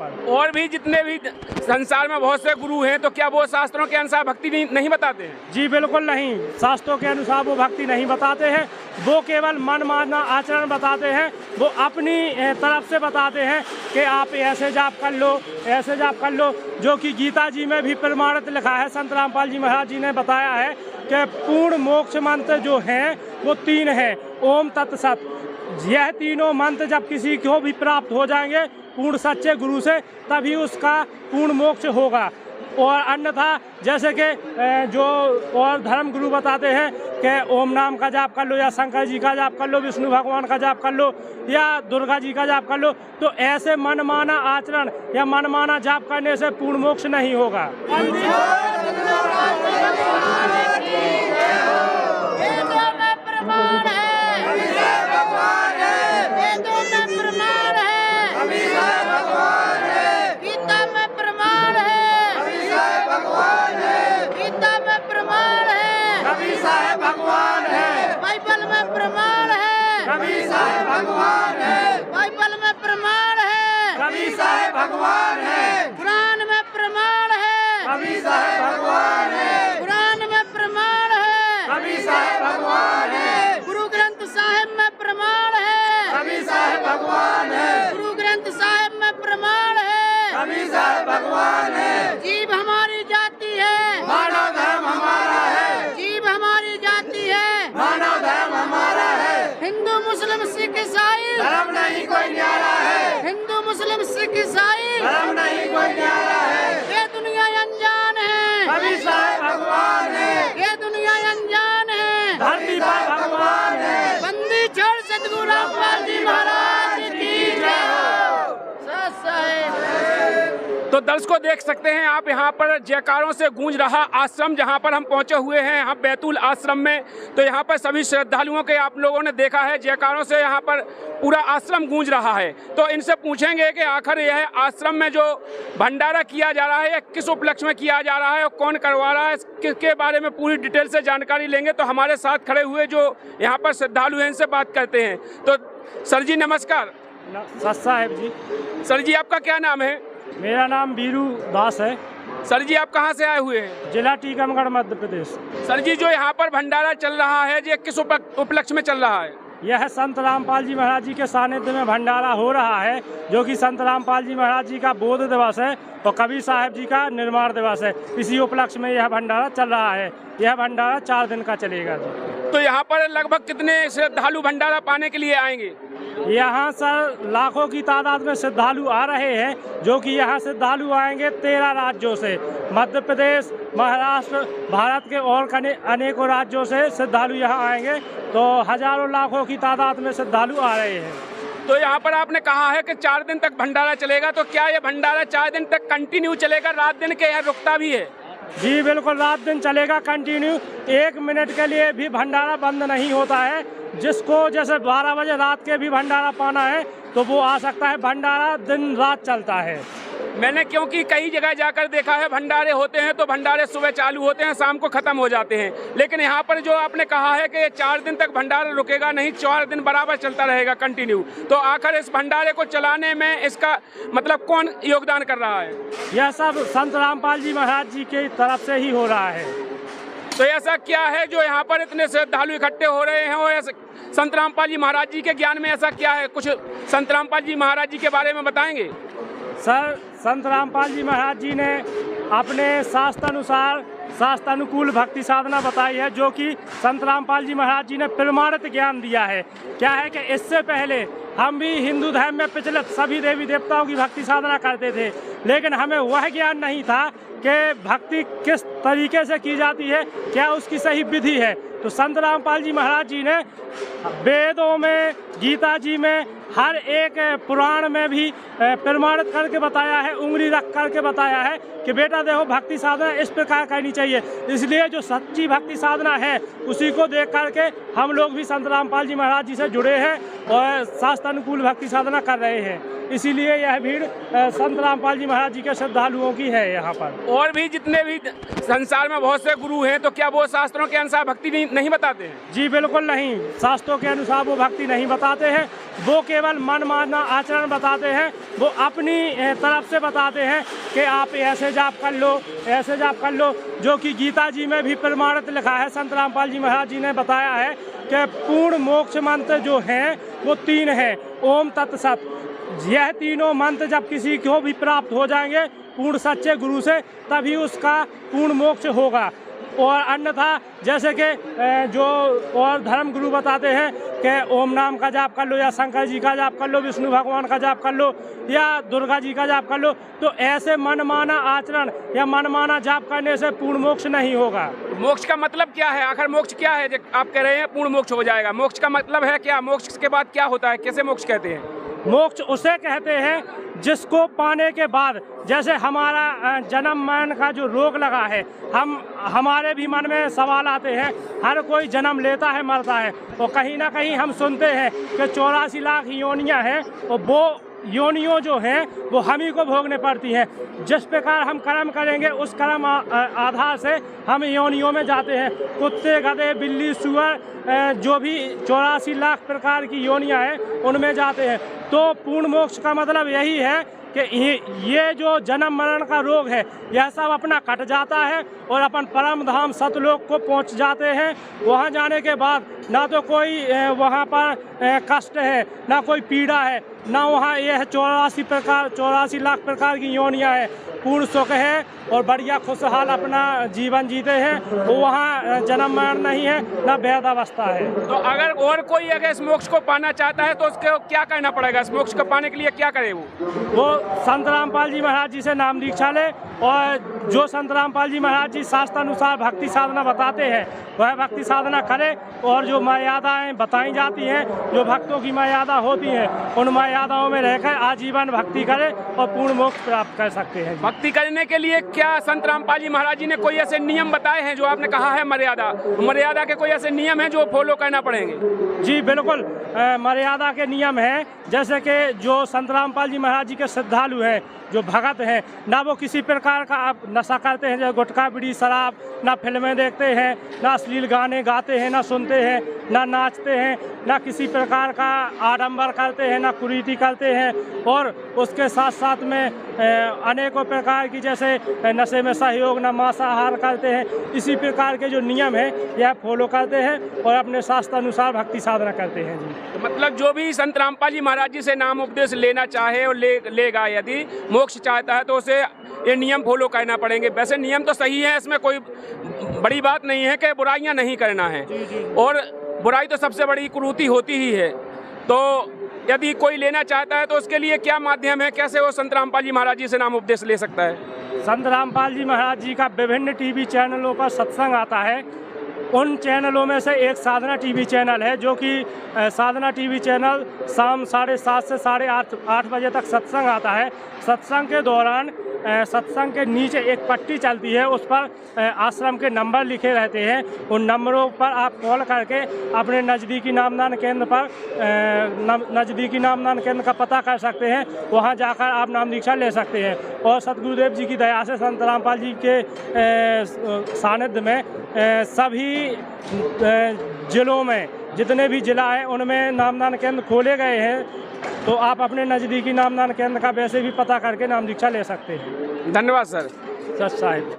और भी जितने भी संसार में बहुत से गुरु हैं, तो क्या वो शास्त्रों के अनुसार भक्ति नहीं बताते हैं? जी बिल्कुल नहीं, शास्त्रों के अनुसार वो भक्ति नहीं बताते हैं। वो केवल मन माना आचरण बताते हैं। वो अपनी तरफ से बताते हैं कि आप ऐसे जाप कर लो, ऐसे जाप कर लो, जो कि गीता जी में भी प्रमाणित लिखा है। संत रामपाल जी महाराज जी ने बताया है कि पूर्ण मोक्ष मंत्र जो हैं वो 3 हैं। ओम तत्सत, यह तीनों मंत्र जब किसी को भी प्राप्त हो जाएंगे पूर्ण सच्चे गुरु से, तभी उसका पूर्ण मोक्ष होगा। और अन्यथा जैसे कि जो और धर्म गुरु बताते हैं कि ओम नाम का जाप कर लो, या शंकर जी का जाप कर लो, विष्णु भगवान का जाप कर लो, या दुर्गा जी का जाप कर लो, तो ऐसे मनमाना आचरण या मनमाना जाप करने से पूर्ण मोक्ष नहीं होगा। भगवान है, बाइबल में प्रमाण है, कबीर साहब भगवान है, बाइबल में प्रमाण है, कबीर साहब भगवान है, कुरान में प्रमाण है, कबीर साहब भगवान है, कुरान में प्रमाण है, कबीर साहब भगवान है, गुरु ग्रंथ साहिब में प्रमाण है, कबीर साहब भगवान है, गुरु ग्रंथ साहिब में प्रमाण है, कबीर साहब भगवान है। जीव हमारी जाति है, मानव धर्म हमारा है, जीव हमारी जाति है, मानव धर्म हमारा है। हिंदू मुस्लिम सिख ईसाई धर्म नहीं कोई न्यारा है, हिंदू मुस्लिम सिख ईसाई धर्म नहीं कोई न्यारा है। ये दुनिया अनजान है, कबीर साहब भगवान है, ये दुनिया अनजान है, धरती पर भगवान है। बंदी छोड़ सतगुरु रामपाल जी महाराज की जय हो। सत साहिब। तो दर्शकों देख सकते हैं आप, यहाँ पर जयकारों से गूंज रहा आश्रम जहाँ पर हम पहुँचे हुए हैं, हम बैतूल आश्रम में। तो यहाँ पर सभी श्रद्धालुओं के आप लोगों ने देखा है, जयकारों से यहाँ पर पूरा आश्रम गूंज रहा है। तो इनसे पूछेंगे कि आखिर यह आश्रम में जो भंडारा किया जा रहा है, यह किस उपलक्ष्य में किया जा रहा है और कौन करवा रहा है, इसके बारे में पूरी डिटेल से जानकारी लेंगे। तो हमारे साथ खड़े हुए जो यहाँ पर श्रद्धालु हैं, इनसे बात करते हैं। तो सर जी नमस्कार। सत साहिब जी। सर जी आपका क्या नाम है? मेरा नाम बीरू दास है। सर जी आप कहाँ से आए हुए हैं? जिला टीकमगढ़ मध्य प्रदेश। सर जी जो यहाँ पर भंडारा चल रहा है, ये किस उपलक्ष्य में चल रहा है? यह संत रामपाल जी महाराज जी के सानिध्य में भंडारा हो रहा है, जो कि संत रामपाल जी महाराज जी का बोध दिवस है और कबीर साहब जी का निर्माण दिवस है। इसी उपलक्ष्य में यह भंडारा चल रहा है। यह भंडारा 4 दिन का चलेगा जी। तो यहाँ पर लगभग कितने श्रद्धालु भंडारा पाने के लिए आएंगे? यहाँ सर लाखों की तादाद में श्रद्धालु आ रहे हैं, जो कि यहाँ श्रद्धालु आएंगे 13 राज्यों से। मध्य प्रदेश, महाराष्ट्र, भारत के और अनेकों राज्यों से श्रद्धालु यहाँ आएंगे। तो हजारों लाखों की तादाद में श्रद्धालु आ रहे हैं। तो यहाँ पर आपने कहा है कि 4 दिन तक भंडारा चलेगा, तो क्या ये भंडारा 4 दिन तक कंटिन्यू चलेगा, रात दिन के यहाँ रुकता भी है? जी बिल्कुल, रात दिन चलेगा कंटिन्यू। 1 मिनट के लिए भी भंडारा बंद नहीं होता है। जिसको जैसे 12 बजे रात के भी भंडारा पाना है तो वो आ सकता है। भंडारा दिन रात चलता है। मैंने क्योंकि कई जगह जाकर देखा है, भंडारे होते हैं तो भंडारे सुबह चालू होते हैं, शाम को ख़त्म हो जाते हैं। लेकिन यहाँ पर जो आपने कहा है कि 4 दिन तक भंडारा रुकेगा नहीं, 4 दिन बराबर चलता रहेगा कंटिन्यू। तो आखिर इस भंडारे को चलाने में इसका मतलब कौन योगदान कर रहा है? यह सब संत रामपाल जी महाराज जी की तरफ से ही हो रहा है। तो ऐसा क्या है जो यहाँ पर इतने श्रद्धालु इकट्ठे हो रहे हैं? और संत रामपाल जी महाराज जी के ज्ञान में ऐसा क्या है? कुछ संत रामपाल जी महाराज जी के बारे में बताएंगे? सर, संत रामपाल जी महाराज जी ने अपने शास्त्रानुसार शास्त्रानुकूल भक्ति साधना बताई है, जो कि संत रामपाल जी महाराज जी ने प्रमाणित ज्ञान दिया है। क्या है कि इससे पहले हम भी हिंदू धर्म में प्रचलित सभी देवी देवताओं की भक्ति साधना करते थे, लेकिन हमें वह ज्ञान नहीं था कि भक्ति किस तरीके से की जाती है, क्या उसकी सही विधि है। तो संत रामपाल जी महाराज जी ने वेदों में, गीता जी में, हर एक पुराण में भी प्रमाणित करके बताया है, उंगली रख करके बताया है कि बेटा देखो भक्ति साधना इस प्रकार करनी चाहिए। इसलिए जो सच्ची भक्ति साधना है उसी को देख करके हम लोग भी संत रामपाल जी महाराज जी से जुड़े हैं और शास्त्रानुकूल भक्ति साधना कर रहे हैं। इसीलिए यह भीड़ संत रामपाल जी महाराज जी के श्रद्धालुओं की है यहाँ पर। और भी जितने भी संसार में बहुत से गुरु हैं, तो क्या वो शास्त्रों के अनुसार भक्ति नहीं बताते हैं? जी बिल्कुल नहीं, शास्त्रों के अनुसार वो भक्ति नहीं बताते हैं। वो केवल मनमाना आचरण बताते हैं, वो अपनी तरफ से बताते हैं कि आप ऐसे जाप कर लो, ऐसे जाप कर लो, जो कि गीता जी में भी प्रमाणित लिखा है। संत रामपाल जी महाराज जी ने बताया है कि पूर्ण मोक्ष मंत्र जो हैं वो 3 हैं। ओम तत्सत, यह तीनों मंत्र जब किसी को भी प्राप्त हो जाएंगे पूर्ण सच्चे गुरु से, तभी उसका पूर्ण मोक्ष होगा। और अन्यथा जैसे कि जो और धर्म गुरु बताते हैं कि ओम नाम का जाप कर लो, या शंकर जी का जाप कर लो, विष्णु भगवान का जाप कर लो, या दुर्गा जी का जाप कर लो, तो ऐसे मनमाना आचरण या मनमाना जाप करने से पूर्ण मोक्ष नहीं होगा। मोक्ष का मतलब क्या है? आखिर मोक्ष क्या है? आप कह रहे हैं पूर्ण मोक्ष हो जाएगा, मोक्ष का मतलब है क्या? मोक्ष के बाद क्या होता है? कैसे मोक्ष कहते हैं? मोक्ष उसे कहते हैं जिसको पाने के बाद, जैसे हमारा जन्म मरण का जो रोग लगा है, हमारे भी मन में सवाल आते हैं, हर कोई जन्म लेता है मरता है, और कहीं ना कहीं हम सुनते हैं कि 84 लाख योनियां हैं, और वो योनियों जो हैं वो हम ही को भोगने पड़ती हैं। जिस प्रकार हम कर्म करेंगे उस कर्म आधार से हम योनियों में जाते हैं। कुत्ते, गधे, बिल्ली, सुअर, जो भी 84 लाख प्रकार की योनियां हैं उनमें जाते हैं। तो पूर्ण मोक्ष का मतलब यही है कि ये जो जन्म मरण का रोग है यह सब अपना कट जाता है और अपन परम धाम सतलोक को पहुंच जाते हैं। वहां जाने के बाद ना तो कोई वहां पर कष्ट है, ना कोई पीड़ा है, ना वहाँ यह 84 लाख प्रकार की योनियां है। पूर्ण सुख है और बढ़िया खुशहाल अपना जीवन जीते हैं। वो वहाँ जन्म मरण नहीं है, ना वैधावस्था है। तो अगर और कोई अगर इस मोक्ष को पाना चाहता है तो उसको क्या करना पड़ेगा? इस मोक्ष को पाने के लिए क्या करे? वो संत रामपाल जी महाराज जी से नाम दीक्षा ले, और जो संत रामपाल जी महाराज जी शास्त्रानुसार भक्ति साधना बताते हैं वह भक्ति साधना करे, और जो मर्यादाएं बताई जाती हैं, जो भक्तों की मर्यादा होती हैं, उन मर्यादाओं में रहकर आजीवन भक्ति करे और पूर्ण मोक्ष प्राप्त कर सकते हैं। भक्ति करने के लिए क्या संत रामपाल जी महाराज जी ने कोई ऐसे नियम बताए हैं? जो आपने कहा है मर्यादा के कोई ऐसे नियम हैं जो फॉलो करना पड़ेंगे? जी बिल्कुल, मर्यादा के नियम हैं। जैसे कि जो संत रामपाल जी महाराज जी के श्रद्धालु हैं, जो भगत हैं, ना वो किसी प्रकार का आप नशा करते हैं, जैसे गुटखा, बीड़ी, शराब, ना फिल्में देखते हैं, ना अश्लील गाने गाते हैं, ना सुनते हैं, ना नाचते हैं, ना किसी प्रकार का आडंबर करते हैं, ना कुरीति करते हैं, और उसके साथ साथ में अनेकों प्रकार की जैसे नशे में सहयोग, ना मांसाहार करते हैं। इसी प्रकार के जो नियम हैं यह फॉलो करते हैं और अपने शास्त्रानुसार भक्ति साधना करते हैं। जी, तो मतलब जो भी संत रामपाल जी महाराज जी से नाम उपदेश लेना चाहे और लेगा, यदि मोक्ष चाहता है तो उसे ये नियम फॉलो करना पड़ेंगे। वैसे नियम तो सही है, इसमें कोई बड़ी बात नहीं है कि बुराइयां नहीं करना है, और बुराई तो सबसे बड़ी कुरीति होती ही है। तो यदि कोई लेना चाहता है तो उसके लिए क्या माध्यम है? कैसे वो संत रामपाल जी महाराज जी से नाम उपदेश ले सकता है? संत रामपाल जी महाराज जी का विभिन्न टीवी चैनलों पर सत्संग आता है। उन चैनलों में से एक साधना टीवी चैनल है, जो कि साधना टीवी चैनल शाम 7:30 से 8:30 बजे तक सत्संग आता है। सत्संग के दौरान सत्संग के नीचे एक पट्टी चलती है, उस पर आश्रम के नंबर लिखे रहते हैं। उन नंबरों पर आप कॉल करके अपने नज़दीकी नामदान केंद्र पर नज़दीकी नामदान केंद्र का पता कर सकते हैं। वहां जाकर आप नाम दीक्षा ले सकते हैं। और सतगुरुदेव जी की दया से संत रामपाल जी के सानिध्य में सभी जिलों में, जितने भी जिला हैं उनमें नामदान केंद्र खोले गए हैं। तो आप अपने नज़दीकी नामदान केंद्र का वैसे भी पता करके नाम दीक्षा ले सकते हैं। धन्यवाद सर। सच साहिब।